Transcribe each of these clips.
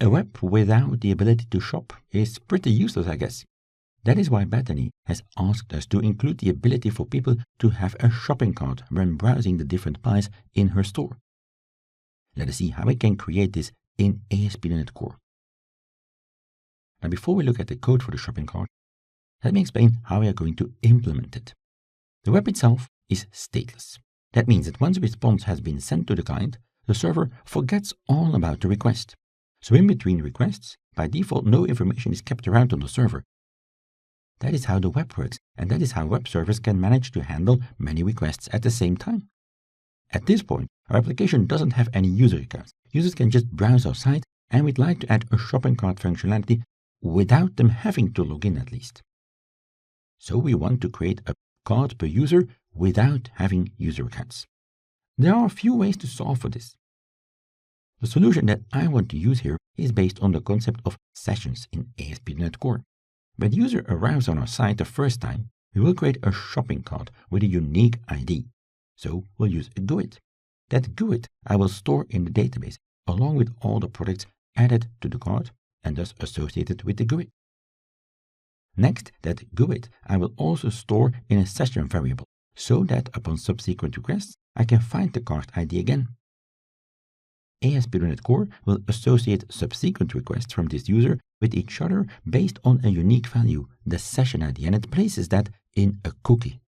A web without the ability to shop is pretty useless, I guess. That is why Bethany has asked us to include the ability for people to have a shopping cart when browsing the different pies in her store. Let us see how we can create this in ASP.NET Core. Now, before we look at the code for the shopping cart, let me explain how we are going to implement it. The web itself is stateless. That means that once a response has been sent to the client, the server forgets all about the request. So in between requests, by default, no information is kept around on the server. That is how the web works, and that is how web servers can manage to handle many requests at the same time. At this point, our application doesn't have any user accounts. Users can just browse our site, and we'd like to add a shopping cart functionality without them having to log in at least. So we want to create a cart per user without having user accounts. There are a few ways to solve for this. The solution that I want to use here is based on the concept of sessions in ASP.NET Core. When the user arrives on our site the first time, we will create a shopping cart with a unique ID. So we'll use a GUID. That GUID I will store in the database along with all the products added to the cart and thus associated with the GUID. Next, that GUID I will also store in a session variable so that upon subsequent requests I can find the cart ID again. ASP.NET Core will associate subsequent requests from this user with each other based on a unique value, the session ID, and it places that in a cookie.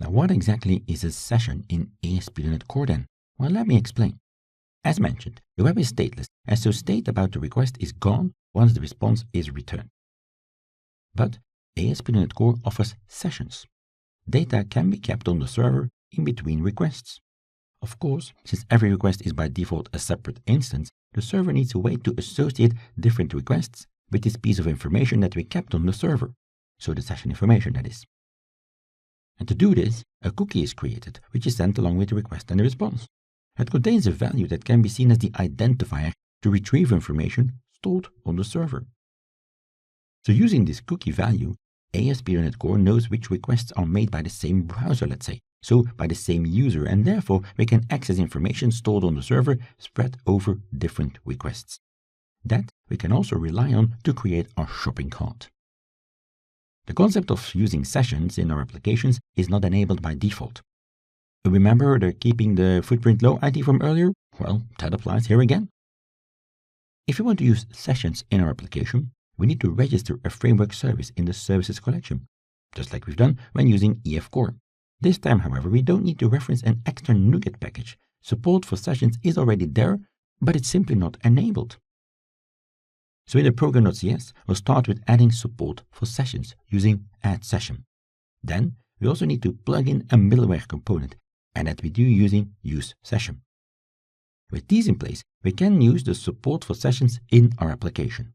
Now, what exactly is a session in ASP.NET Core then? Well, let me explain. As mentioned, the web is stateless, and so state about the request is gone once the response is returned. But ASP.NET Core offers sessions. Data can be kept on the server in between requests. Of course, since every request is by default a separate instance, the server needs a way to associate different requests with this piece of information that we kept on the server, so the session information, that is. And to do this, a cookie is created, which is sent along with the request and the response. It contains a value that can be seen as the identifier to retrieve information stored on the server. So using this cookie value, ASP.NET Core knows which requests are made by the same browser, let's say, so by the same user, and therefore we can access information stored on the server spread over different requests. That we can also rely on to create our shopping cart. The concept of using sessions in our applications is not enabled by default. Remember the keeping the footprint low idea from earlier? Well, that applies here again. If we want to use sessions in our application, we need to register a framework service in the services collection, just like we've done when using EF Core. This time, however, we don't need to reference an extra NuGet package. Support for sessions is already there, but it's simply not enabled. So in the program.cs, we'll start with adding support for sessions using add session. Then we also need to plug in a middleware component, and that we do using use session. With these in place, we can use the support for sessions in our application.